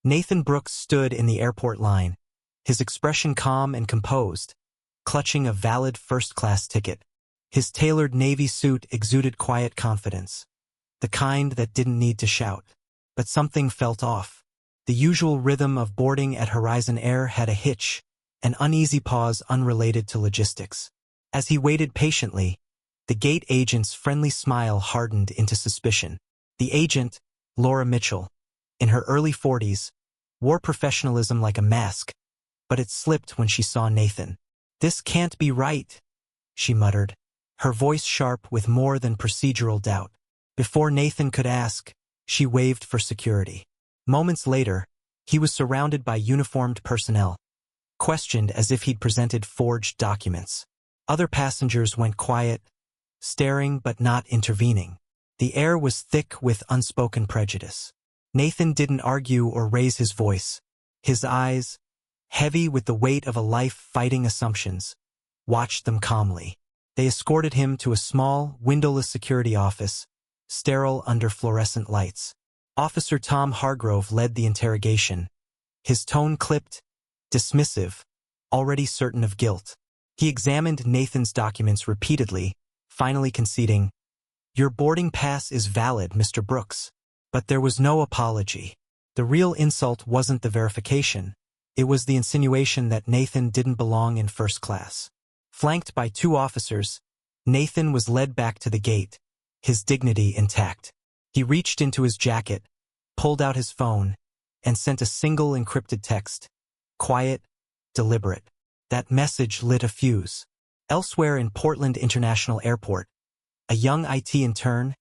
Nathan Brooks stood in the airport line, his expression calm and composed, clutching a valid first-class ticket. His tailored navy suit exuded quiet confidence, the kind that didn't need to shout. But something felt off. The usual rhythm of boarding at Horizon Air had a hitch, an uneasy pause unrelated to logistics. As he waited patiently, the gate agent's friendly smile hardened into suspicion. The agent, Laura Mitchell, in her early 40s, wore professionalism like a mask, but it slipped when she saw Nathan. "This can't be right," she muttered, her voice sharp with more than procedural doubt. Before Nathan could ask, she waved for security. Moments later, he was surrounded by uniformed personnel, questioned as if he'd presented forged documents. Other passengers went quiet, staring but not intervening. The air was thick with unspoken prejudice. Nathan didn't argue or raise his voice. His eyes, heavy with the weight of a life fighting assumptions, watched them calmly. They escorted him to a small, windowless security office, sterile under fluorescent lights. Officer Tom Hargrove led the interrogation, his tone clipped, dismissive, already certain of guilt. He examined Nathan's documents repeatedly, finally conceding, "Your boarding pass is valid, Mr. Brooks." But there was no apology. The real insult wasn't the verification. It was the insinuation that Nathan didn't belong in first class. Flanked by 2 officers, Nathan was led back to the gate, his dignity intact. He reached into his jacket, pulled out his phone, and sent a single encrypted text. Quiet, deliberate. That message lit a fuse. Elsewhere in Portland International Airport, a young IT intern,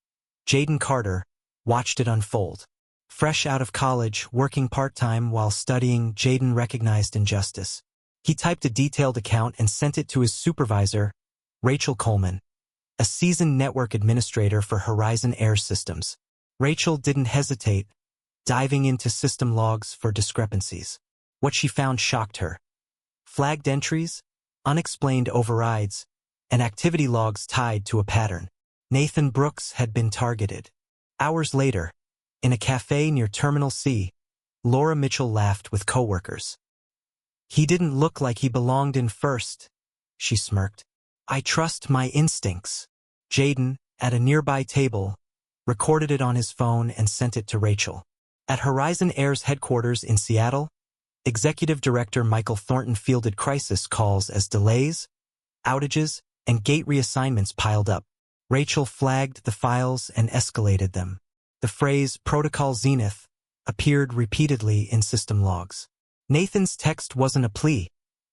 Jaden Carter, watched it unfold. Fresh out of college, working part-time while studying, Jaden recognized injustice. He typed a detailed account and sent it to his supervisor, Rachel Coleman, a seasoned network administrator for Horizon Air Systems. Rachel didn't hesitate, diving into system logs for discrepancies. What she found shocked her. Flagged entries, unexplained overrides, and activity logs tied to a pattern. Nathan Brooks had been targeted. Hours later, in a cafe near Terminal C, Laura Mitchell laughed with coworkers. "He didn't look like he belonged in first," she smirked. "I trust my instincts." Jaden, at a nearby table, recorded it on his phone and sent it to Rachel. At Horizon Air's headquarters in Seattle, Executive Director Michael Thornton fielded crisis calls as delays, outages, and gate reassignments piled up. Rachel flagged the files and escalated them. The phrase "Protocol Zenith" appeared repeatedly in system logs. Nathan's text wasn't a plea.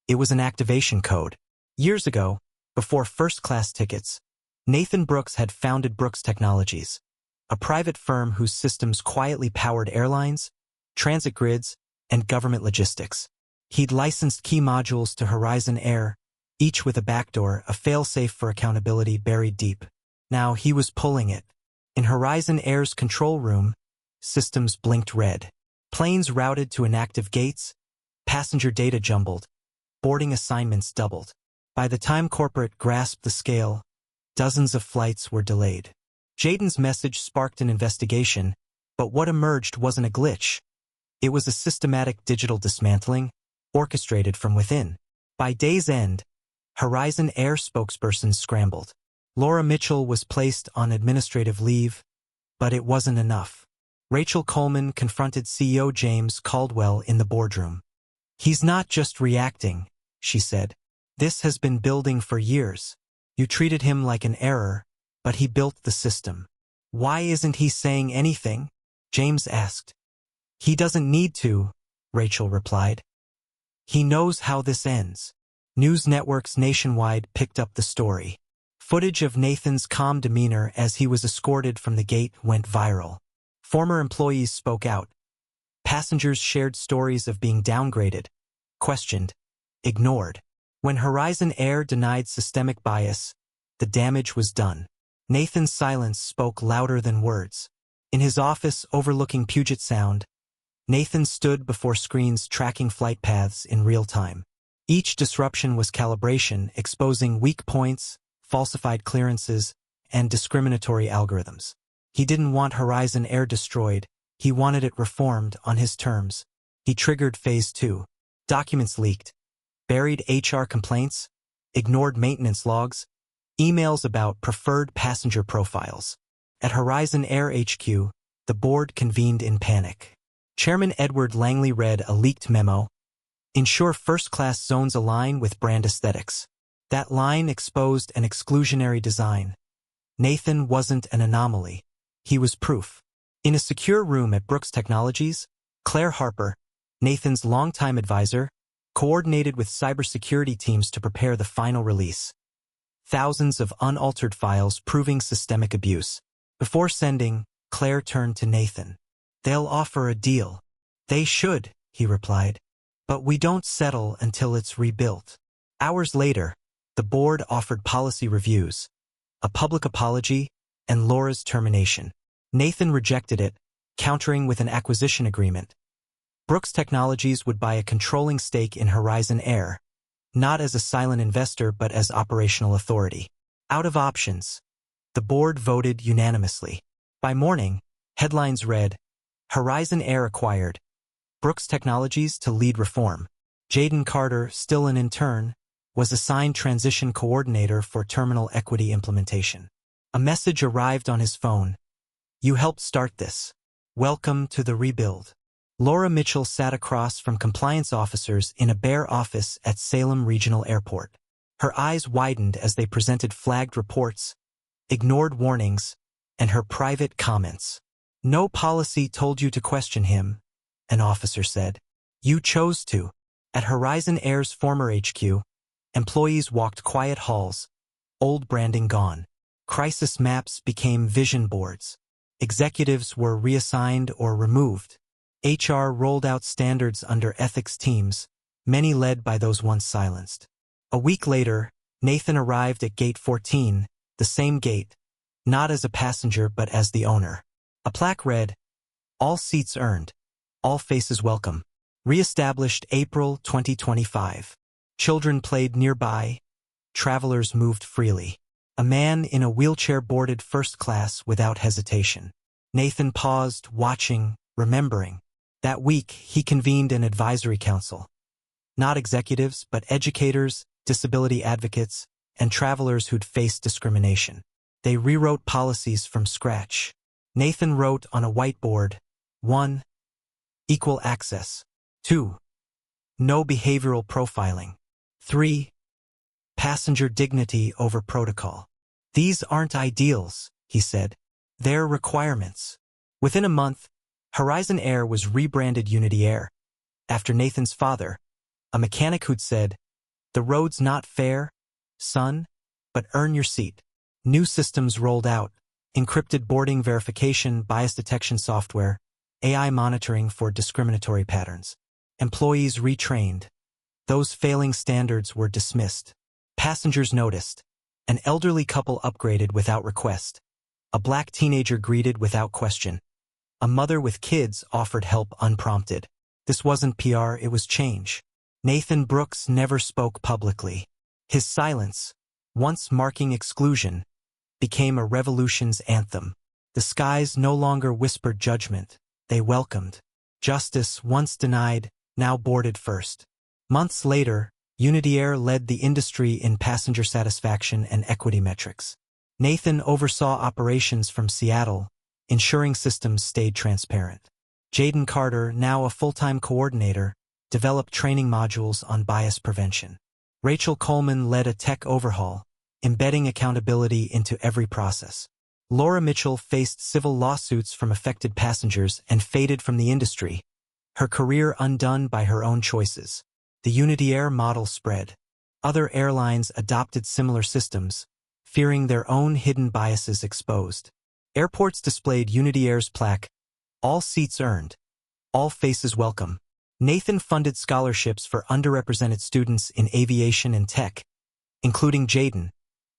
It was an activation code. Years ago, before first-class tickets, Nathan Brooks had founded Brooks Technologies, a private firm whose systems quietly powered airlines, transit grids, and government logistics. He'd licensed key modules to Horizon Air, each with a backdoor, a fail-safe for accountability buried deep. Now he was pulling it. In Horizon Air's control room, systems blinked red. Planes routed to inactive gates, passenger data jumbled, boarding assignments doubled. By the time corporate grasped the scale, dozens of flights were delayed. Jaden's message sparked an investigation, but what emerged wasn't a glitch. It was a systematic digital dismantling, orchestrated from within. By day's end, Horizon Air spokespersons scrambled. Laura Mitchell was placed on administrative leave, but it wasn't enough. Rachel Coleman confronted CEO James Caldwell in the boardroom. "He's not just reacting," she said. "This has been building for years. You treated him like an error, but he built the system." "Why isn't he saying anything?" James asked. "He doesn't need to," Rachel replied. "He knows how this ends." News networks nationwide picked up the story. Footage of Nathan's calm demeanor as he was escorted from the gate went viral. Former employees spoke out. Passengers shared stories of being downgraded, questioned, ignored. When Horizon Air denied systemic bias, the damage was done. Nathan's silence spoke louder than words. In his office overlooking Puget Sound, Nathan stood before screens tracking flight paths in real time. Each disruption was calibration, exposing weak points, falsified clearances, and discriminatory algorithms. He didn't want Horizon Air destroyed, he wanted it reformed on his terms. He triggered Phase 2. Documents leaked. Buried HR complaints. Ignored maintenance logs. Emails about preferred passenger profiles. At Horizon Air HQ, the board convened in panic. Chairman Edward Langley read a leaked memo. Ensure first-class zones align with brand aesthetics. That line exposed an exclusionary design. Nathan wasn't an anomaly. He was proof. In a secure room at Brooks Technologies, Claire Harper, Nathan's longtime advisor, coordinated with cybersecurity teams to prepare the final release. Thousands of unaltered files proving systemic abuse. Before sending, Claire turned to Nathan. "They'll offer a deal." "They should," he replied. "But we don't settle until it's rebuilt." Hours later, the board offered policy reviews, a public apology, and Laura's termination. Nathan rejected it, countering with an acquisition agreement. Brooks Technologies would buy a controlling stake in Horizon Air, not as a silent investor but as operational authority. Out of options, the board voted unanimously. By morning, headlines read, "Horizon Air acquired. Brooks Technologies to lead reform." Jaden Carter, still an intern, was assigned transition coordinator for terminal equity implementation. A message arrived on his phone. "You helped start this. Welcome to the rebuild." Laura Mitchell sat across from compliance officers in a bare office at Salem Regional Airport. Her eyes widened as they presented flagged reports, ignored warnings, and her private comments. "No policy told you to question him," an officer said. "You chose to." At Horizon Air's former HQ, employees walked quiet halls, old branding gone. Crisis maps became vision boards. Executives were reassigned or removed. HR rolled out standards under ethics teams, many led by those once silenced. A week later, Nathan arrived at Gate 14, the same gate, not as a passenger but as the owner. A plaque read, "All seats earned. All faces welcome." Re-established April 2025. Children played nearby. Travelers moved freely. A man in a wheelchair boarded first class without hesitation. Nathan paused, watching, remembering. That week, he convened an advisory council. Not executives, but educators, disability advocates, and travelers who'd faced discrimination. They rewrote policies from scratch. Nathan wrote on a whiteboard, 1. Equal access. 2. No behavioral profiling. 3. Passenger dignity over protocol. "These aren't ideals," he said. "They're requirements." Within a month, Horizon Air was rebranded Unity Air, after Nathan's father, a mechanic who'd said, "The road's not fair, son, but earn your seat." New systems rolled out, encrypted boarding verification, bias detection software, AI monitoring for discriminatory patterns. Employees retrained. Those failing standards were dismissed. Passengers noticed. An elderly couple upgraded without request. A black teenager greeted without question. A mother with kids offered help unprompted. This wasn't PR, it was change. Nathan Brooks never spoke publicly. His silence, once marking exclusion, became a revolution's anthem. The skies no longer whispered judgment, they welcomed. Justice, once denied, now boarded first. Months later, Unity Air led the industry in passenger satisfaction and equity metrics. Nathan oversaw operations from Seattle, ensuring systems stayed transparent. Jaden Carter, now a full-time coordinator, developed training modules on bias prevention. Rachel Coleman led a tech overhaul, embedding accountability into every process. Laura Mitchell faced civil lawsuits from affected passengers and faded from the industry, her career undone by her own choices. The Unity Air model spread. Other airlines adopted similar systems, fearing their own hidden biases exposed. Airports displayed Unity Air's plaque, "All seats earned. All faces welcome." Nathan funded scholarships for underrepresented students in aviation and tech, including Jaden,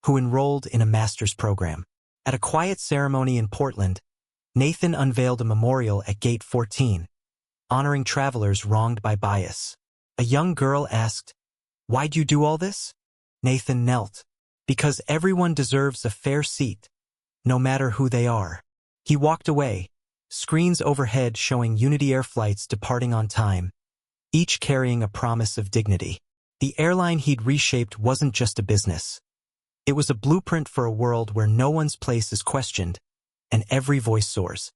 who enrolled in a master's program. At a quiet ceremony in Portland, Nathan unveiled a memorial at Gate 14, honoring travelers wronged by bias. A young girl asked, "Why'd you do all this?" Nathan knelt. "Because everyone deserves a fair seat, no matter who they are." He walked away, screens overhead showing Unity Air flights departing on time, each carrying a promise of dignity. The airline he'd reshaped wasn't just a business. It was a blueprint for a world where no one's place is questioned and every voice soars.